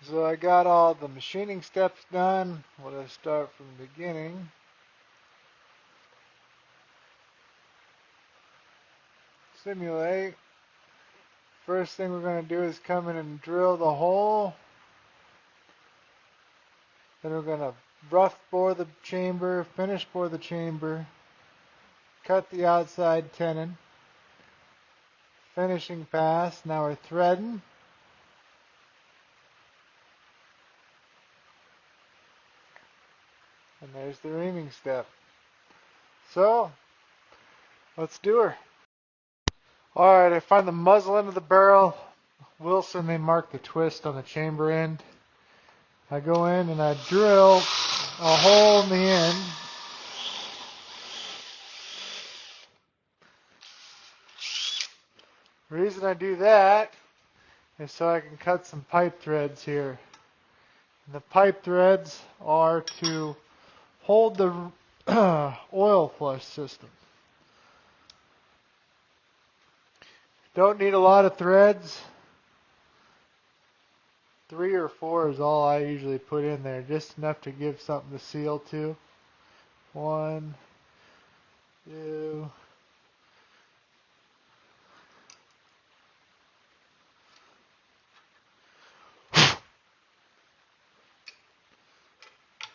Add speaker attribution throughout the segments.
Speaker 1: So I got all the machining steps done. Let's start from the beginning. Simulate. First thing we're going to do is come in and drill the hole. Then we're going to rough bore the chamber, finish bore the chamber, cut the outside tenon, finishing pass. Now we're threading. And there's the reaming step. So, let's do her. Alright, I find the muzzle end of the barrel. Wilson, they mark the twist on the chamber end. I go in and I drill a hole in the end. The reason I do that is so I can cut some pipe threads here. And the pipe threads are to hold the oil flush system. Don't need a lot of threads. 3 or 4 is all I usually put in there, just enough to give something to seal to. 1, 2.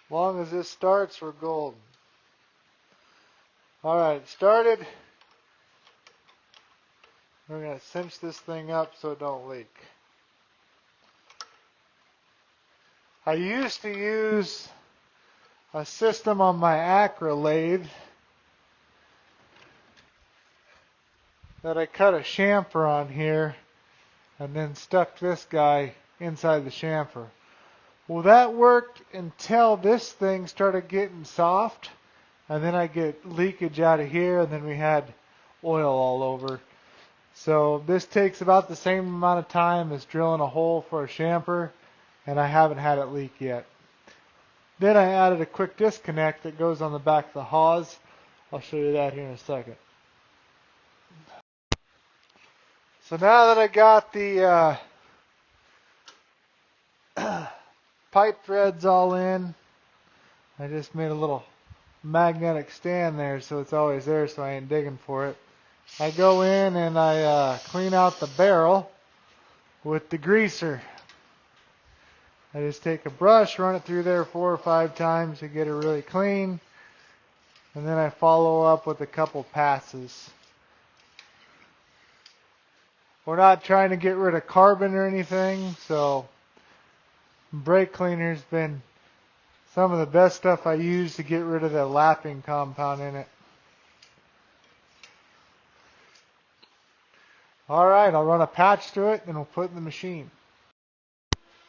Speaker 1: Long as this starts, we're golden. Alright, started. We're going to cinch this thing up so it don't leak. I used to use a system on my Acra lathe that I cut a chamfer on here and then stuck this guy inside the chamfer. Well, that worked until this thing started getting soft, and then I get leakage out of here, and then we had oil all over. So this takes about the same amount of time as drilling a hole for a chamfer, and I haven't had it leak yet. Then I added a quick disconnect that goes on the back of the hawse. I'll show you that here in a second. So now that I got the pipe threads all in, I just made a little magnetic stand there so it's always there so I ain't digging for it. I go in and I clean out the barrel with the greaser. I just take a brush, run it through there 4 or 5 times to get it really clean, and then I follow up with a couple passes. We're not trying to get rid of carbon or anything, so brake cleaner's been some of the best stuff I use to get rid of the lapping compound in it. Alright, I'll run a patch through it and we'll put it in the machine.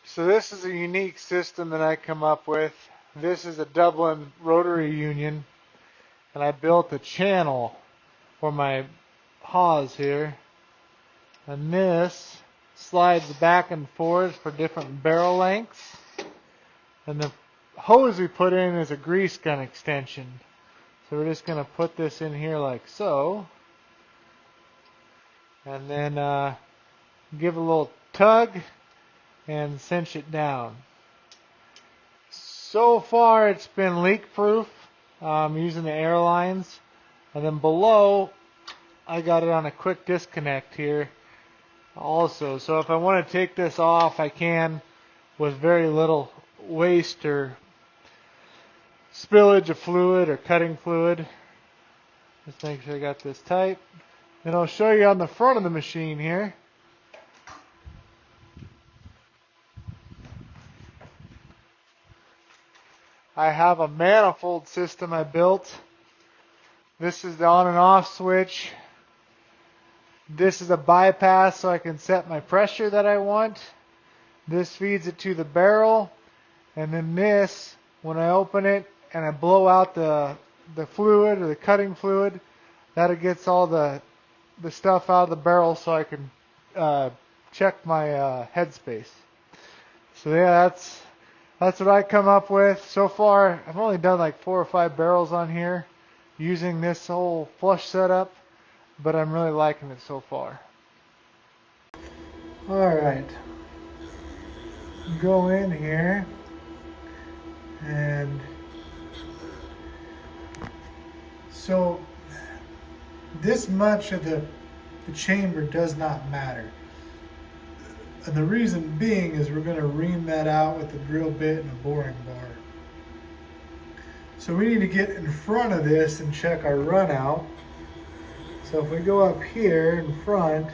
Speaker 1: So this is a unique system that I come up with. This is a Dublin rotary union, and I built a channel for my hawse here. And this slides back and forth for different barrel lengths. And the hose we put in is a grease gun extension. So we're just going to put this in here like so. And then give a little tug and cinch it down. So far it's been leak proof using the airlines. And then below I got it on a quick disconnect here also. So if I want to take this off, I can with very little waste or spillage of fluid or cutting fluid. Just make sure I got this tight. And I'll show you on the front of the machine here. I have a manifold system I built. This is the on and off switch. This is a bypass so I can set my pressure that I want. This feeds it to the barrel. And then this, when I open it and I blow out the fluid or the cutting fluid, that it gets all the stuff out of the barrel so I can check my headspace. So yeah, that's what I come up with. So far, I've only done like 4 or 5 barrels on here using this whole flush setup, but I'm really liking it so far. Alright. go in here and so this much of the chamber does not matter. And the reason being is we're going to ream that out with a drill bit and a boring bar. So we need to get in front of this and check our run out. So if we go up here in front,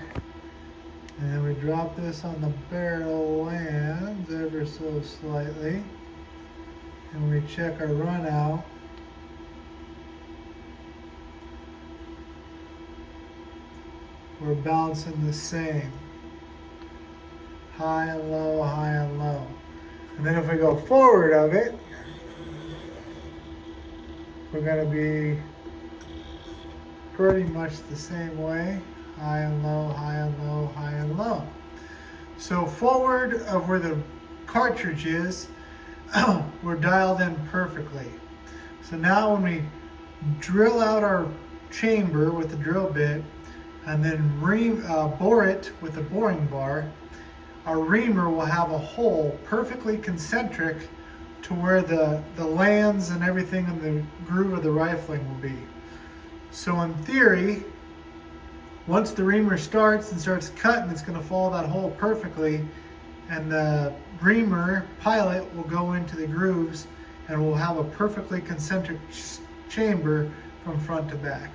Speaker 1: and then we drop this on the barrel lands ever so slightly, and we check our run out, we're bouncing the same. High and low, high and low. And then if we go forward of it, we're going to be pretty much the same way. High and low, high and low, high and low. So forward of where the cartridge is, we're dialed in perfectly. So now when we drill out our chamber with the drill bit and then bore it with a boring bar, our reamer will have a hole perfectly concentric to where the lands and everything in the groove of the rifling will be. So in theory, once the reamer starts and starts cutting, it's going to follow that hole perfectly, and the reamer pilot will go into the grooves and we'll have a perfectly concentric chamber from front to back.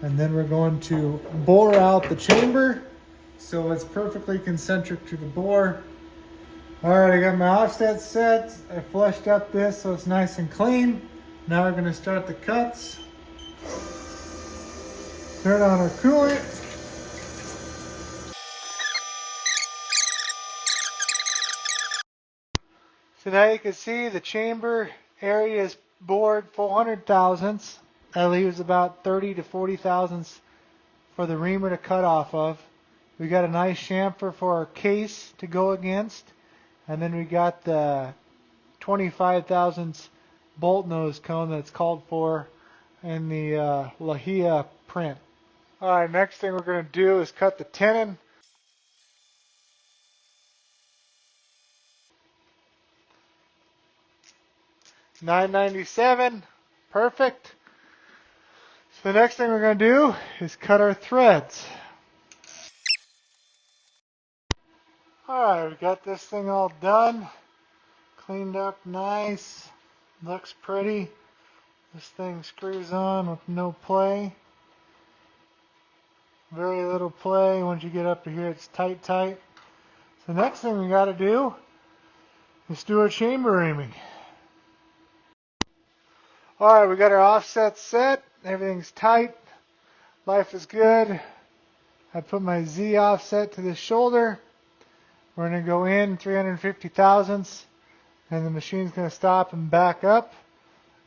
Speaker 1: And then we're going to bore out the chamber so it's perfectly concentric to the bore. All right, I got my offset set. I flushed up this so it's nice and clean. Now we're going to start the cuts. Turn on our coolant. So now you can see the chamber area is bored 400 thousandths. That leaves about 30 to 40 thousandths for the reamer to cut off of. We got a nice chamfer for our case to go against. And then we got the 25 thousandths bolt nose cone that's called for in the Lahia print. Alright, next thing we're going to do is cut the tenon. $9.97, perfect. So the next thing we're going to do is cut our threads. Alright, we got this thing all done, cleaned up nice, looks pretty. This thing screws on with no play. Very little play. Once you get up to here, it's tight. So the next thing we got to do is do our chamber reaming. Alright, we got our offset set. Everything's tight. Life is good. I put my Z offset to the shoulder. We're going to go in 350 thousandths, and the machine's going to stop and back up,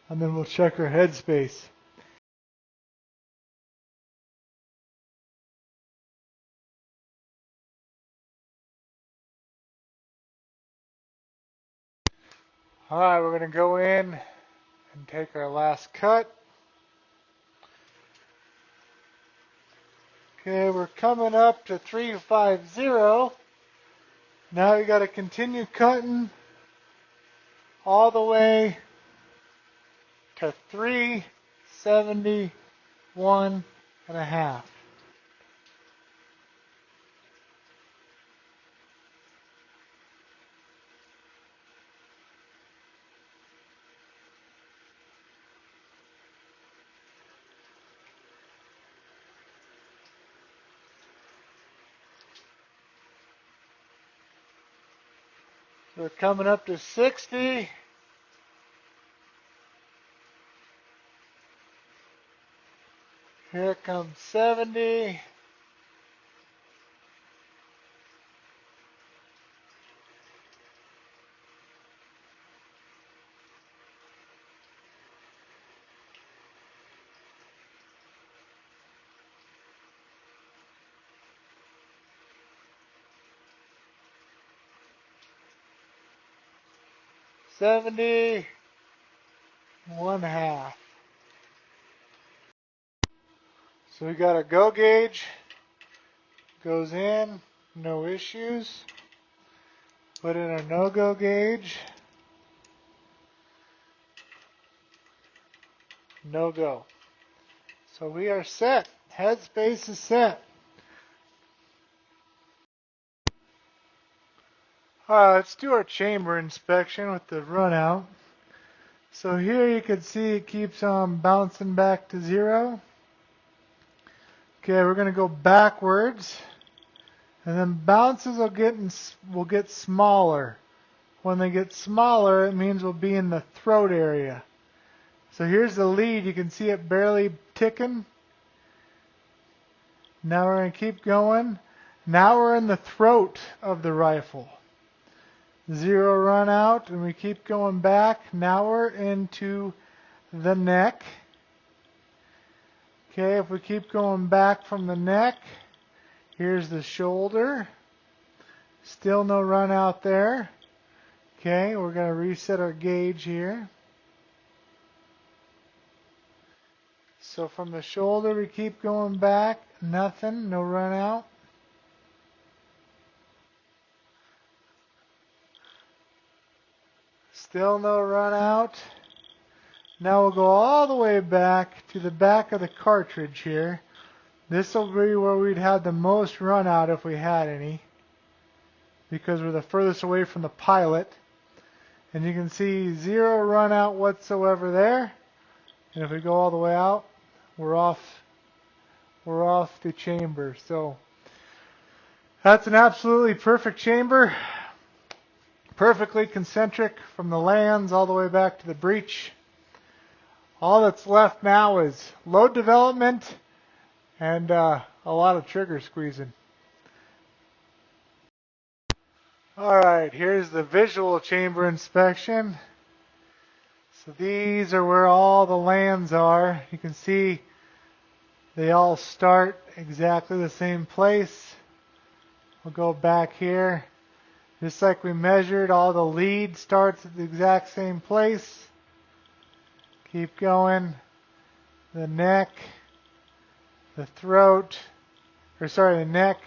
Speaker 1: and then we'll check our headspace. Alright, we're going to go in and take our last cut. Okay, we're coming up to 350. Now we got to continue cutting all the way to 371 and a half. We're coming up to 60. Here comes 70. $70, 1/2. So we got our go gauge, goes in, no issues. Put in our no-go gauge, no go. So we are set. Headspace is set. Let's do our chamber inspection with the run out. So here you can see it keeps on bouncing back to 0. Okay, we're going to go backwards, and then bounces will get smaller. When they get smaller, it means we'll be in the throat area. So here's the lead. You can see it barely ticking. Now we're going to keep going. Now we're in the throat of the rifle. 0 run out, and we keep going back. Now we're into the neck. Okay, if we keep going back from the neck, here's the shoulder. Still no run out there. Okay, we're going to reset our gauge here. So from the shoulder we keep going back. Nothing, no run out. Still no run out. Now we'll go all the way back to the back of the cartridge here. This will be where we'd have the most run out if we had any, because we're the furthest away from the pilot. And you can see 0 run out whatsoever there. And if we go all the way out, we're off the chamber. So that's an absolutely perfect chamber. Perfectly concentric from the lands all the way back to the breech. All that's left now is load development and a lot of trigger squeezing. Alright, here's the visual chamber inspection. So these are where all the lands are. You can see they all start exactly the same place. We'll go back here. Just like we measured, all the lead starts at the exact same place. Keep going. The neck, the throat, the neck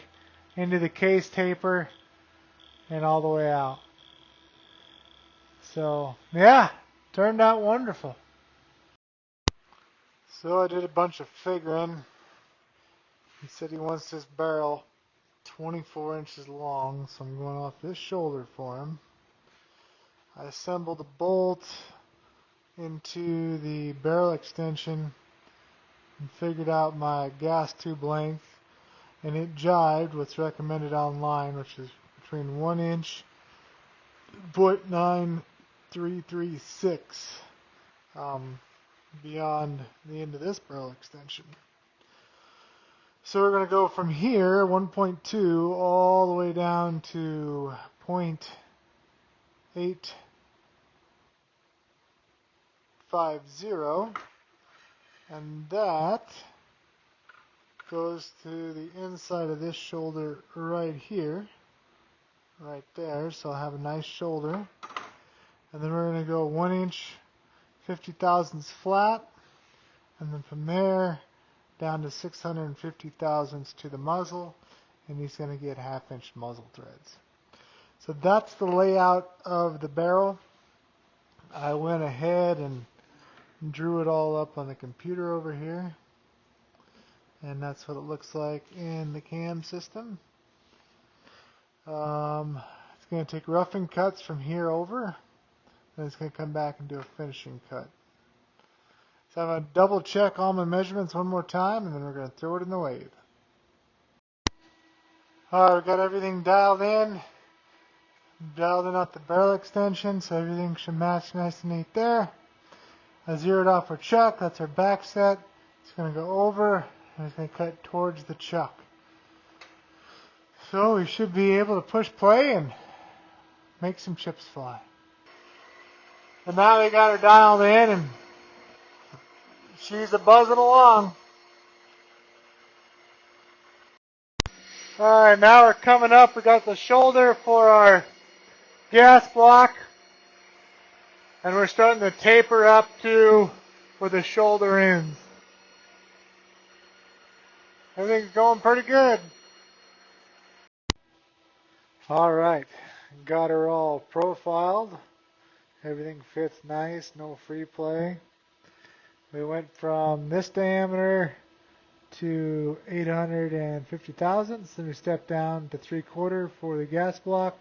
Speaker 1: into the case taper and all the way out. So, yeah, turned out wonderful. So I did a bunch of figuring. He said he wants this barrel 24 inches long, so I'm going off this shoulder for him. I assembled a bolt into the barrel extension and figured out my gas tube length, and it jived what's recommended online, which is between 1 inch, 0.9336, beyond the end of this barrel extension. So we're going to go from here, 1.2, all the way down to 0.850, and that goes to the inside of this shoulder right here, right there, so I'll have a nice shoulder. And then we're going to go 1 inch 50 thousandths flat, and then from there down to 650 thousandths to the muzzle, and he's going to get 1/2 inch muzzle threads. So that's the layout of the barrel. I went ahead and drew it all up on the computer over here, and that's what it looks like in the cam system. It's going to take roughing cuts from here over, then it's going to come back and do a finishing cut. So I'm going to double check all my measurements one more time, and then we're going to throw it in the lathe. Alright, we've got everything dialed in. Dialed in at the barrel extension, so everything should match nice and neat there. I zeroed off our chuck, that's our back set. It's going to go over, and it's going to cut towards the chuck. So we should be able to push play and make some chips fly. And now we got her dialed in, and she's a buzzing along. Alright, now we're coming up. We got the shoulder for our gas block, and we're starting to taper up to where the shoulder ends. Everything's going pretty good. Alright, got her all profiled. Everything fits nice, no free play. We went from this diameter to 850 thousandths, then we stepped down to 3/4 for the gas block.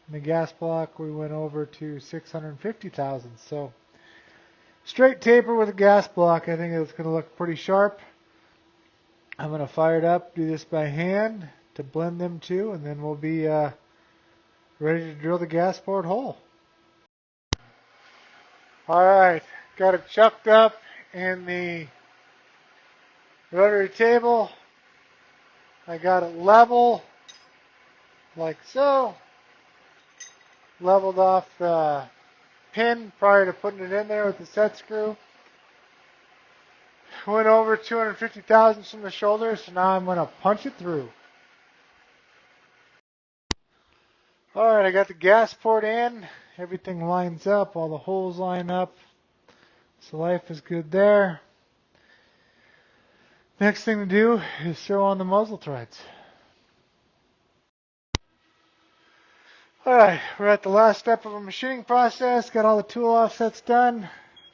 Speaker 1: And the gas block we went over to 650 thousandths. So straight taper with a gas block, I think it's going to look pretty sharp. I'm going to fire it up, do this by hand to blend them two, and then we'll be ready to drill the gas bored hole. Alright, got it chucked up in the rotary table. I got it level, like so. Leveled off the pin prior to putting it in there with the set screw. Went over 250 thousandths from the shoulder, so now I'm going to punch it through. Alright, I got the gas port in. Everything lines up, all the holes line up. So life is good there. Next thing to do is throw on the muzzle threads. Alright, we're at the last step of our machining process. Got all the tool offsets done.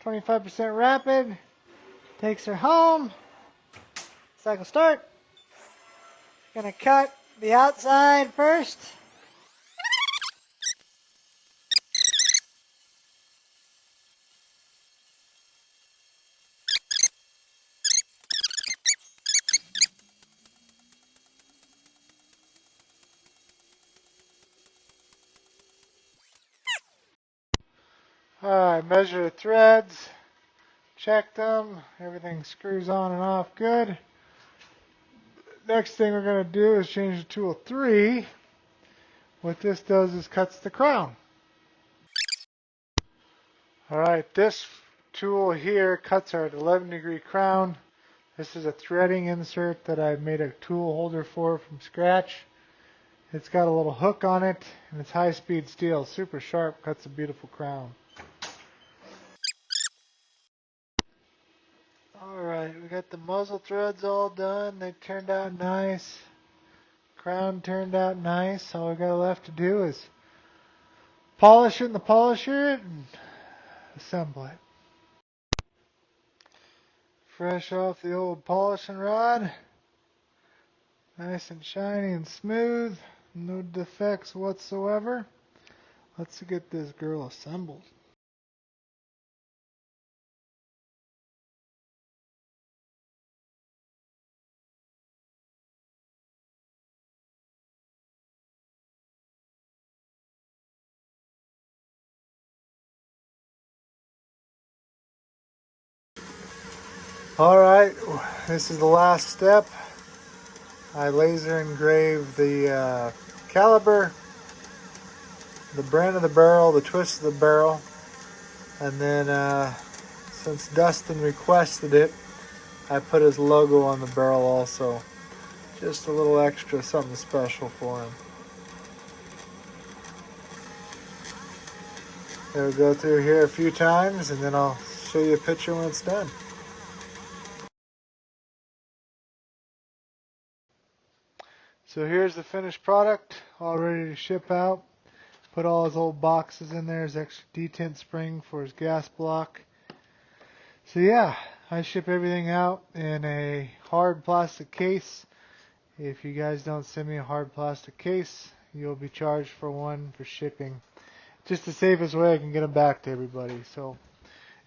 Speaker 1: 25% rapid. Takes her home. Cycle start. Gonna cut the outside first. Alright, measure the threads, check them, everything screws on and off good. Next thing we're going to do is change to tool 3. What this does is cuts the crown. Alright, this tool here cuts our 11-degree crown. This is a threading insert that I made a tool holder for from scratch. It's got a little hook on it, and it's high-speed steel, super sharp, cuts a beautiful crown. Alright, we got the muzzle threads all done. They turned out nice. Crown turned out nice. All we got left to do is polish it in the polisher and assemble it. Fresh off the old polishing rod. Nice and shiny and smooth. No defects whatsoever. Let's get this girl assembled. Alright, this is the last step. I laser engraved the caliber, the brand of the barrel, the twist of the barrel, and then since Dustin requested it, I put his logo on the barrel also. Just a little extra, something special for him. We'll go through here a few times and then I'll show you a picture when it's done. So here's the finished product, all ready to ship out. Put all his old boxes in there, his extra detent spring for his gas block. So yeah, I ship everything out in a hard plastic case. If you guys don't send me a hard plastic case, you'll be charged for one for shipping. Just the safest way I can get them back to everybody. So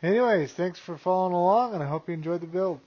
Speaker 1: anyways, thanks for following along, and I hope you enjoyed the build.